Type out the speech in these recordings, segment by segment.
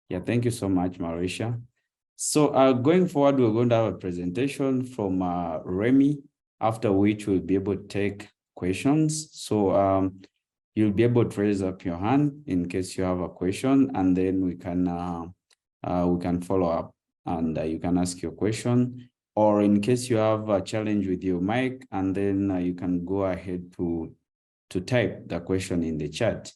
Yeah, thank you so much, Marisha. So going forward, we're going to have a presentation from Remy, after which we'll be able to take questions. So you'll be able to raise up your hand in case you have a question, and then we can follow up, and you can ask your question. Or in case you have a challenge with your mic, and then you can go ahead to type the question in the chat.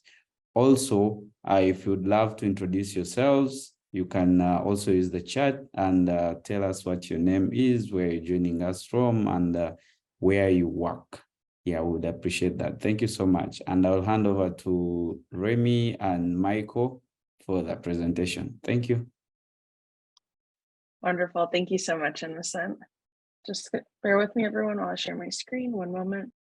Also, if you'd love to introduce yourselves, you can also use the chat and tell us what your name is, where you're joining us from, and where you work. Yeah, we would appreciate that. Thank you so much. And I'll hand over to Remy and Michael for the presentation. Thank you. Wonderful. Thank you so much, Innocent. Just bear with me, everyone, while I share my screen. One moment.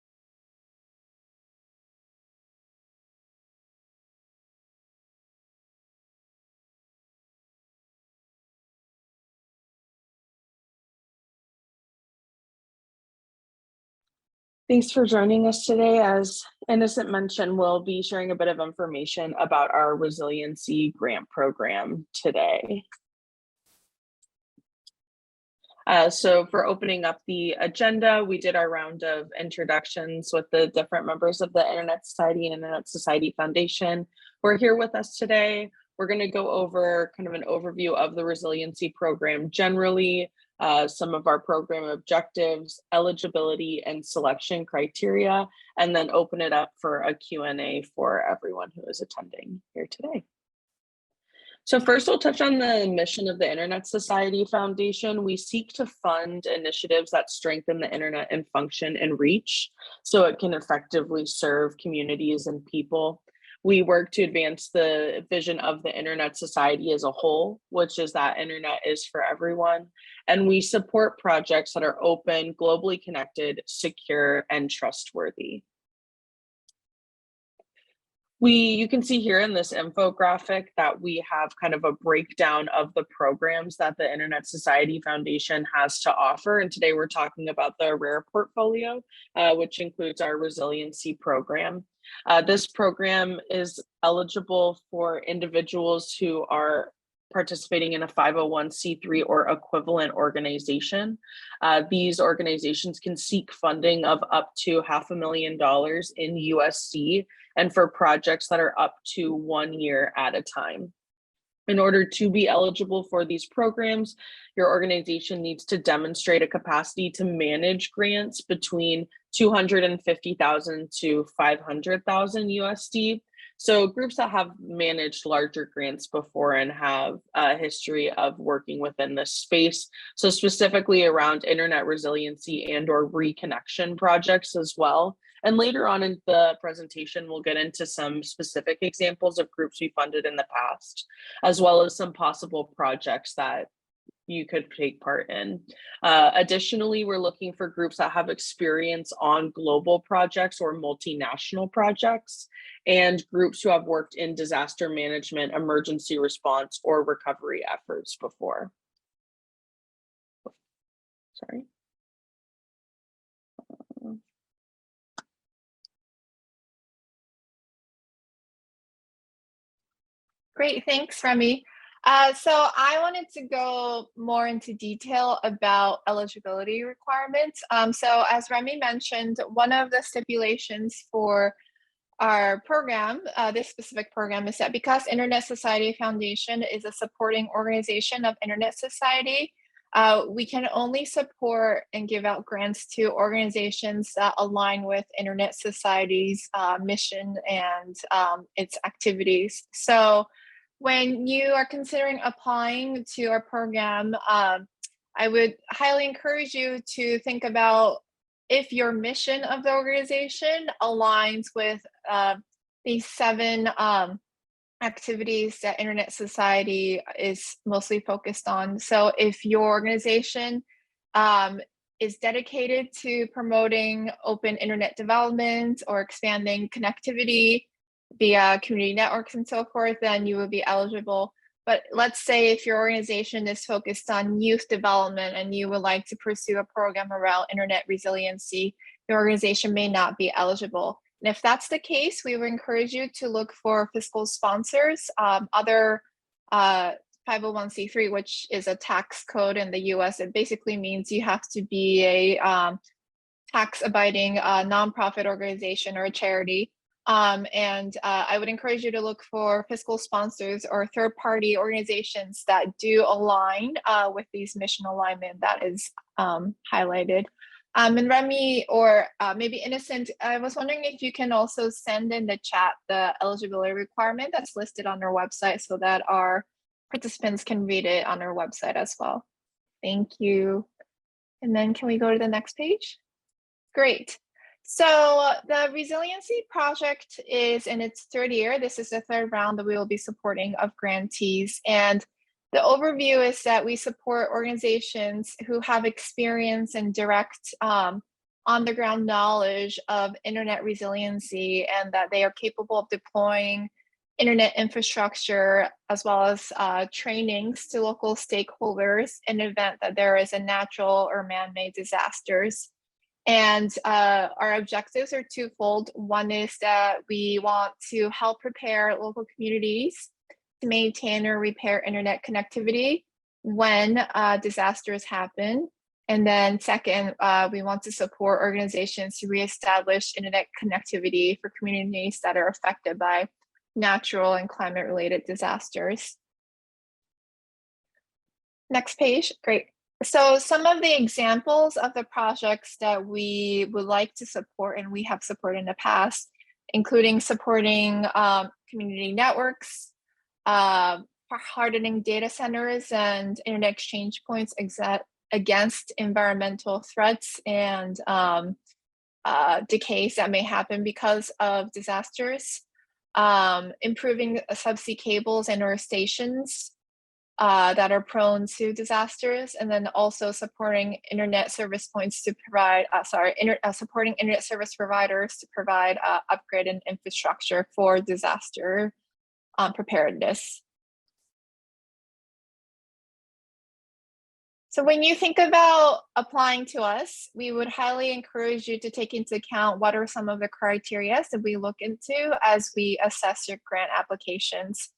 Thanks for joining us today. As Innocent mentioned, we'll be sharing a bit of information about our Resiliency grant program today. So for opening up the agenda, we did our round of introductions with the different members of the Internet Society and Internet Society Foundation who are here with us today. We're going to go over kind of an overview of the Resiliency program generally, some of our program objectives, eligibility and selection criteria, and then open it up for a Q&A for everyone who is attending here today. So first, we'll touch on the mission of the Internet Society Foundation. We seek to fund initiatives that strengthen the internet in function and reach so it can effectively serve communities and people. We work to advance the vision of the Internet Society as a whole, which is that internet is for everyone. And we support projects that are open, globally connected, secure, and trustworthy. You can see here in this infographic that we have kind of a breakdown of the programs that the Internet Society Foundation has to offer. And today we're talking about the RARE portfolio, which includes our Resiliency program. This program is eligible for individuals who are participating in a 501c3 or equivalent organization. These organizations can seek funding of up to $500,000 in USD and for projects that are up to 1 year at a time. In order to be eligible for these programs, your organization needs to demonstrate a capacity to manage grants between 250,000 to 500,000 USD. So groups that have managed larger grants before and have a history of working within this space. So specifically around internet resiliency and or reconnection projects as well. And later on in the presentation, we'll get into some specific examples of groups we funded in the past, as well as some possible projects that you could take part in. Additionally, we're looking for groups that have experience on global projects or multinational projects, and groups who have worked in disaster management, emergency response, or recovery efforts before. Sorry. Great, thanks, Remy. So I wanted to go more into detail about eligibility requirements. So as Remy mentioned, one of the stipulations for our program, this specific program, is that because Internet Society Foundation is a supporting organization of Internet Society, we can only support and give out grants to organizations that align with Internet Society's mission and its activities. So when you are considering applying to our program, I would highly encourage you to think about if your mission of the organization aligns with these 7 activities that Internet Society is mostly focused on. So if your organization is dedicated to promoting open internet development or expanding connectivity via community networks and so forth, then you would be eligible. But let's say if your organization is focused on youth development and you would like to pursue a program around internet resiliency, your organization may not be eligible. And if that's the case, we would encourage you to look for fiscal sponsors, other 501c3, which is a tax code in the US. It basically means you have to be a tax-abiding nonprofit organization or a charity. I would encourage you to look for fiscal sponsors or third-party organizations that do align with these mission alignment that is highlighted. And Remy, or maybe Innocent, I was wondering if you can also send in the chat the eligibility requirement that's listed on our website so that our participants can read it on our website as well. Thank you. And then can we go to the next page? Great. So the Resiliency project is in its third year. This is the third round that we will be supporting of grantees. And the overview is that we support organizations who have experience and direct on-the-ground knowledge of internet resiliency, and that they are capable of deploying internet infrastructure as well as trainings to local stakeholders in the event that there is a natural or man-made disasters. And our objectives are twofold. One is that we want to help prepare local communities to maintain or repair internet connectivity when disasters happen. And then second, we want to support organizations to reestablish internet connectivity for communities that are affected by natural and climate-related disasters. Next page, great. So some of the examples of the projects that we would like to support and we have supported in the past, including supporting community networks, hardening data centers and internet exchange points against environmental threats and decays that may happen because of disasters, improving subsea cables and or stations that are prone to disasters, and then also supporting internet service points to provide, supporting internet service providers to provide upgraded infrastructure for disaster preparedness. So when you think about applying to us, we would highly encourage you to take into account what are some of the criteria that we look into as we assess your grant applications.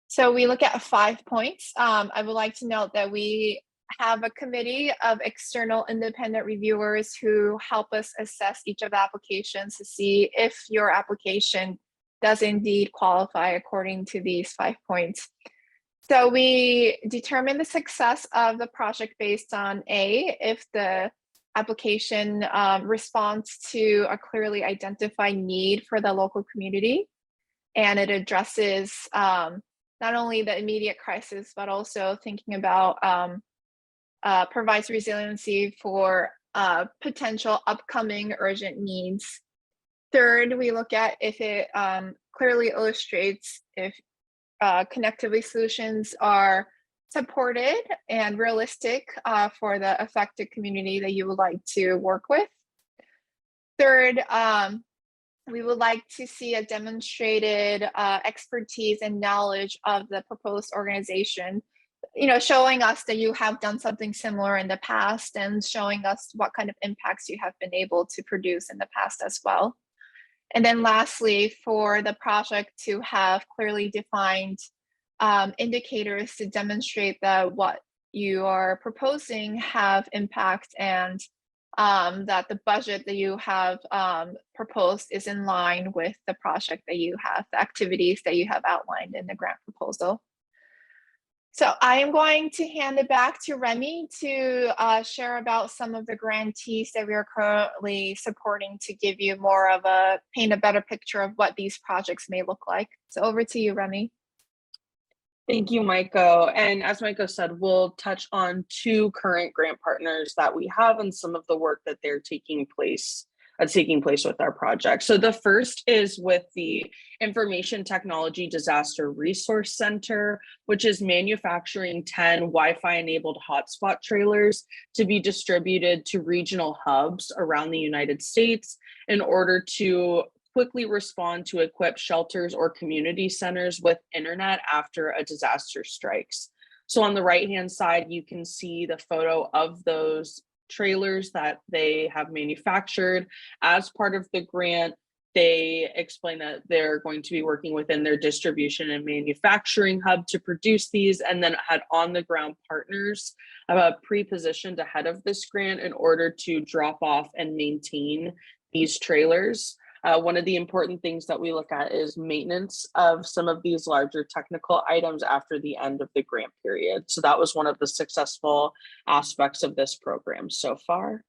So we look at 5 points. I would like to note that we have a committee of external independent reviewers who help us assess each of the applications to see if your application does indeed qualify according to these 5 points. So we determine the success of the project based on A, if the application responds to a clearly identified need for the local community, and it addresses not only the immediate crisis, but also thinking about provides resiliency for potential upcoming urgent needs. Third, we look at if it clearly illustrates if connectivity solutions are supported and realistic for the affected community that you would like to work with. Third, we would like to see a demonstrated expertise and knowledge of the proposed organization, showing us that you have done something similar in the past and showing us what kind of impacts you have been able to produce in the past as well. And then lastly, for the project to have clearly defined indicators to demonstrate that what you are proposing have impact, and that the budget that you have proposed is in line with the project that you have, the activities that you have outlined in the grant proposal. So I am going to hand it back to Remy to share about some of the grantees that we are currently supporting to give you more of paint a better picture of what these projects may look like. So over to you, Remy. Thank you, Maiko. And as Maiko said, we'll touch on 2 current grant partners that we have and some of the work that they're taking place with our project. So the first is with the Information Technology Disaster Resource Center, which is manufacturing 10 Wi-Fi enabled hotspot trailers to be distributed to regional hubs around the United States in order to quickly respond to equip shelters or community centers with internet after a disaster strikes. So on the right-hand side, you can see the photo of those trailers that they have manufactured as part of the grant. They explain that they're going to be working within their distribution and manufacturing hub to produce these, and then had on-the-ground partners pre-positioned ahead of this grant in order to drop off and maintain these trailers. One of the important things that we look at is maintenance of some of these larger technical items after the end of the grant period. So that was one of the successful aspects of this program so far.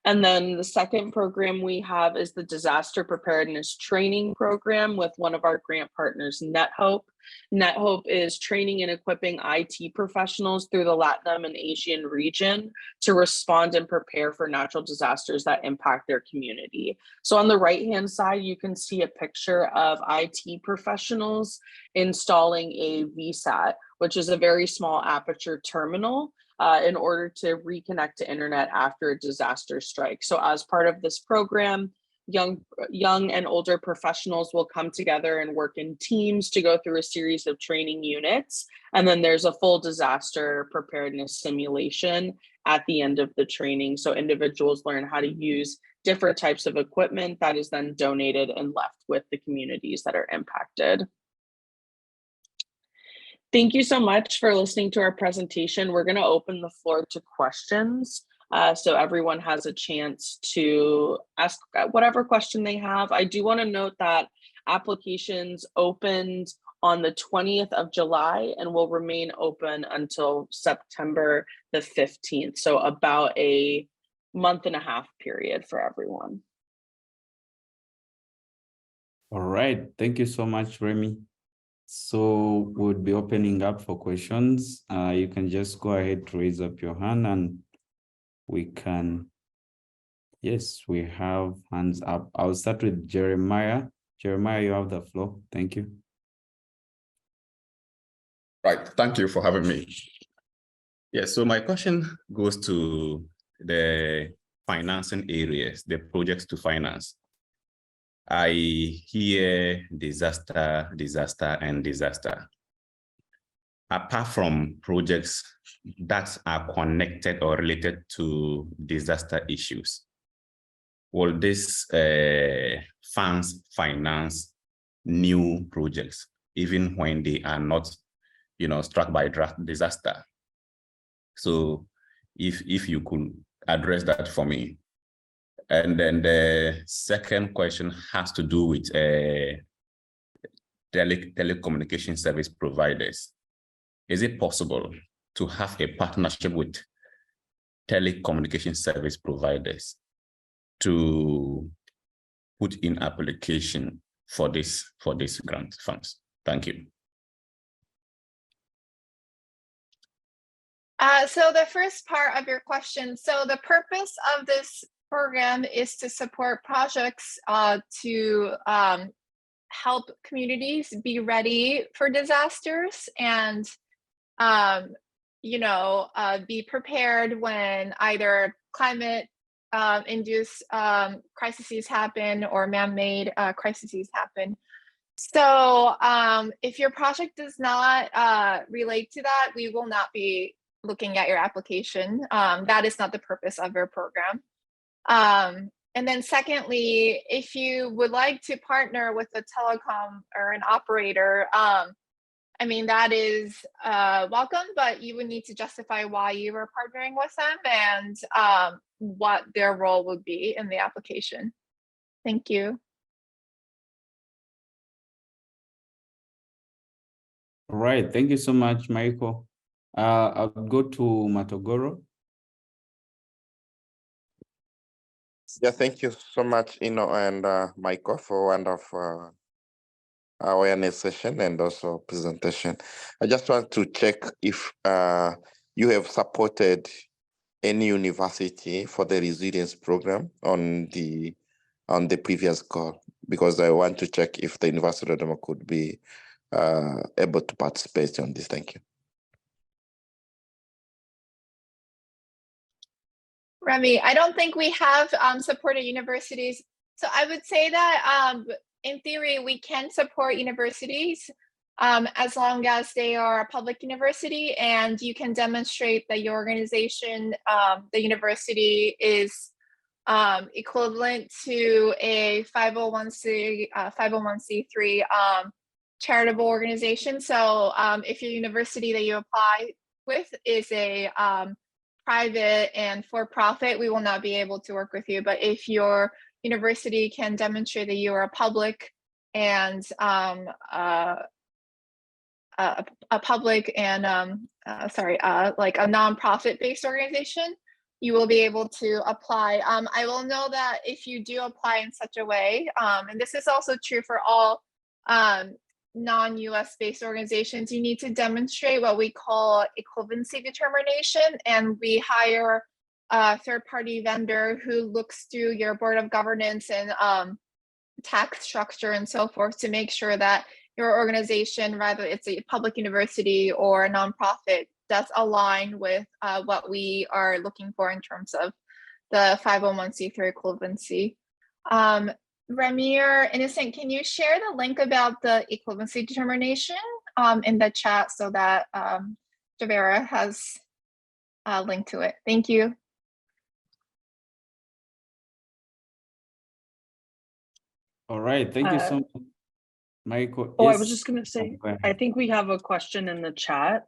And then the second program we have is the Disaster Preparedness Training Program with one of our grant partners, NetHope. NetHope is training and equipping IT professionals through the Latin and Asian region to respond and prepare for natural disasters that impact their community. So on the right-hand side, you can see a picture of IT professionals installing a VSAT, which is a very small aperture terminal in order to reconnect to internet after a disaster strike. So as part of this program, young and older professionals will come together and work in teams to go through a series of training units. And then there's a full disaster preparedness simulation at the end of the training. So individuals learn how to use different types of equipment that is then donated and left with the communities that are impacted. Thank you so much for listening to our presentation. We're going to open the floor to questions. So everyone has a chance to ask whatever question they have. I do want to note that applications opened on the 20th of July and will remain open until September the 15th. So about a month and a half period for everyone. All right. Thank you so much, Remy. So we'll be opening up for questions. You can just go ahead to raise up your hand and we can, yes, we have hands up. I'll start with Jeremiah. Jeremiah, you have the floor. Thank you. Right, thank you for having me. Yeah, so my question goes to the financing areas, the projects to finance. I hear disaster, disaster, and disaster. Apart from projects that are connected or related to disaster issues, will this funds finance new projects, even when they are not, struck by disaster? So if you could address that for me. And then the second question has to do with telecommunication service providers. Is it possible to have a partnership with telecommunication service providers to put in application for this grant funds? Thank you. So the first part of your question, so the purpose of this program is to support projects to help communities be ready for disasters and be prepared when either climate induced crises happen or man-made crises happen. So if your project does not relate to that, we will not be looking at your application. That is not the purpose of our program. And then secondly, if you would like to partner with a telecom or an operator, that is welcome, but you would need to justify why you are partnering with them and what their role would be in the application. Thank you. All right. Thank you so much, Michael. I'll go to Matogoro. Yeah, thank you so much, and Michael, for wonderful awareness session and also presentation. I just want to check if you have supported any university for the resilience program on the previous call, because I want to check if the University of Dodoma could be able to participate on this. Thank you. Remy, I don't think we have supported universities. So I would say that in theory, we can support universities as long as they are a public university and you can demonstrate that your organization, the university, is equivalent to a 501c3 charitable organization. So if your university that you apply with is a private and for-profit, we will not be able to work with you. But if your university can demonstrate that you are a public and like a nonprofit based organization, you will be able to apply. I will know that if you do apply in such a way, and this is also true for all non-US based organizations, you need to demonstrate what we call equivalency determination, and we hire a third-party vendor who looks through your board of governance and tax structure and so forth to make sure that your organization, whether it's a public university or a nonprofit, does align with what we are looking for in terms of the 501c3 equivalency. Remy or Innocent, can you share the link about the equivalency determination in the chat so that Javera has a link to it? Thank you. All right, thank you so much, Michael. Oh, yes. I was just going to say, I think we have a question in the chat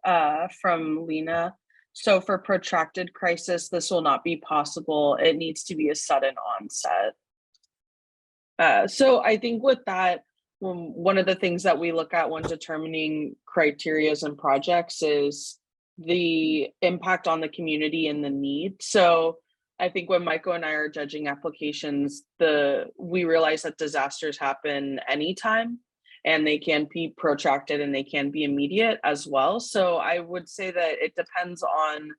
from Lena. So for protracted crisis, this will not be possible. It needs to be a sudden onset. So I think with that, one of the things that we look at when determining criterias and projects is the impact on the community and the need. So I think when Michael and I are judging applications, we realize that disasters happen anytime, and they can be protracted and they can be immediate as well. So I would say that it depends on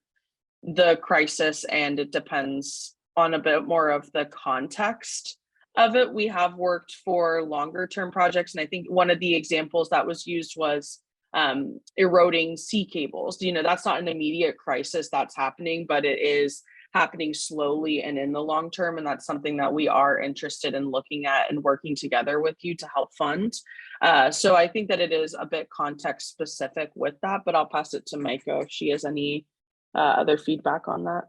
the crisis and it depends on a bit more of the context of it. We have worked for longer term projects, and I think one of the examples that was used was eroding sea cables. That's not an immediate crisis that's happening, but it is happening slowly and in the long term, and that's something that we are interested in looking at and working together with you to help fund. So I think that it is a bit context specific with that, but I'll pass it to Maiko if she has any other feedback on that.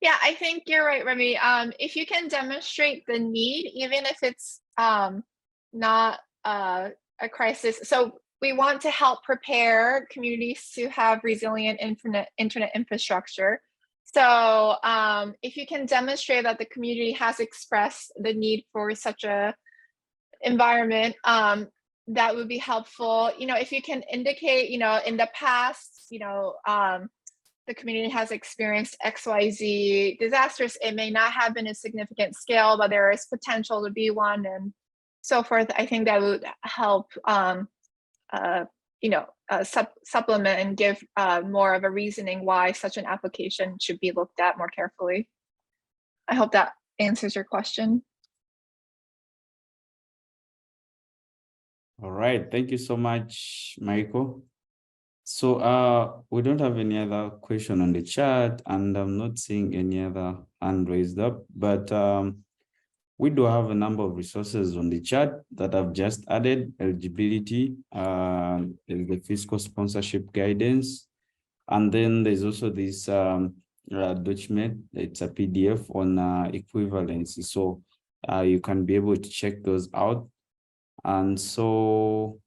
Yeah, I think you're right, Remy. If you can demonstrate the need, even if it's not a crisis. So we want to help prepare communities to have resilient internet infrastructure. So if you can demonstrate that the community has expressed the need for such a environment, that would be helpful. If you can indicate, in the past, the community has experienced XYZ disasters. It may not have been a significant scale, but there is potential to be one and so forth. I think that would help, supplement and give more of a reasoning why such an application should be looked at more carefully. I hope that answers your question. All right, thank you so much, Michael. So we don't have any other question on the chat, and I'm not seeing any other hand raised up, but we do have a number of resources on the chat that I've just added. Eligibility, there's the fiscal sponsorship guidance, and then there's also this document. It's a PDF on equivalency, so you can be able to check those out. And so,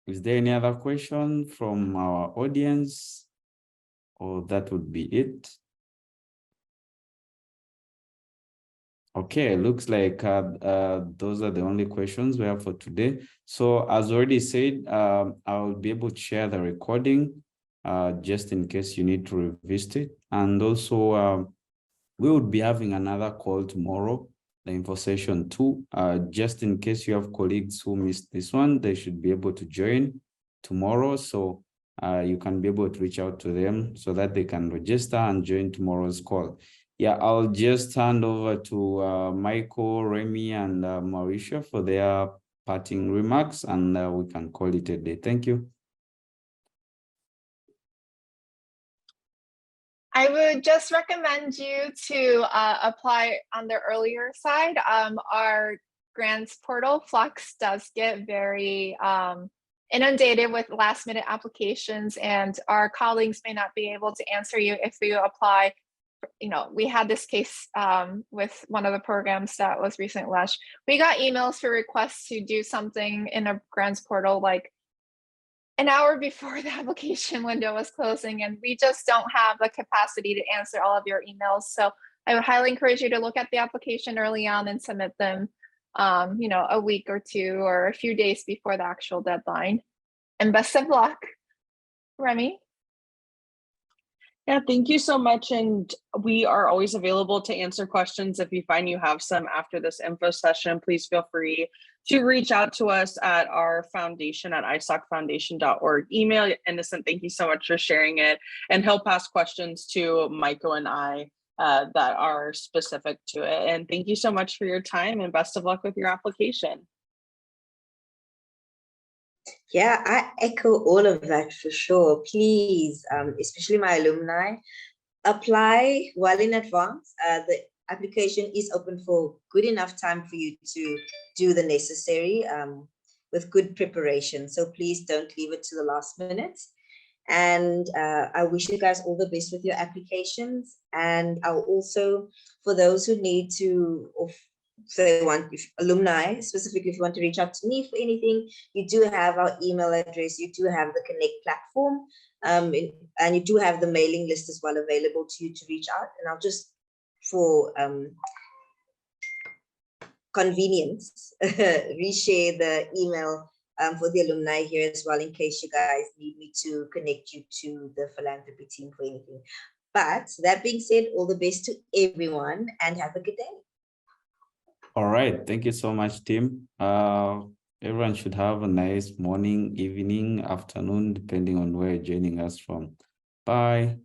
is there any other question from our audience, or that would be it? Okay, looks like those are the only questions we have for today. So as already said, I'll be able to share the recording just in case you need to revisit it. And also we would be having another call tomorrow, the info session 2. Just in case you have colleagues who missed this one, they should be able to join tomorrow. So you can be able to reach out to them so that they can register and join tomorrow's call. Yeah, I'll just hand over to Michael, Remy, and Mauricia for their parting remarks, and we can call it a day. Thank you. I would just recommend you to apply on the earlier side. Our grants portal, Flux, does get very inundated with last minute applications, and our colleagues may not be able to answer you if you apply we had this case with one of the programs that was recently launched. We got emails for requests to do something in a grants portal like an hour before the application window was closing, and we just don't have the capacity to answer all of your emails. So I would highly encourage you to look at the application early on and submit them, a week or two or a few days before the actual deadline. And best of luck, Remy. Yeah, thank you so much. And we are always available to answer questions. If you find you have some after this info session, please feel free to reach out to us at our foundation at isocfoundation.org email. Innocent, thank you so much for sharing it, and he'll pass questions to Maiko and I that are specific to it. And thank you so much for your time, and best of luck with your application. Yeah, I echo all of that for sure. Please, especially my alumni, apply well in advance. The application is open for good enough time for you to do the necessary with good preparation. So please don't leave it to the last minute. And I wish you guys all the best with your applications. And I'll also, for those who need to, alumni specifically, if you want to reach out to me for anything, you do have our email address, you do have the Connect platform, and you do have the mailing list as well available to you to reach out. And I'll just, for convenience, reshare the email for the alumni here as well, in case you guys need me to connect you to the philanthropy team for anything. But that being said, all the best to everyone and have a good day. All right. Thank you so much, Tim. Everyone should have a nice morning, evening, afternoon, depending on where you're joining us from. Bye.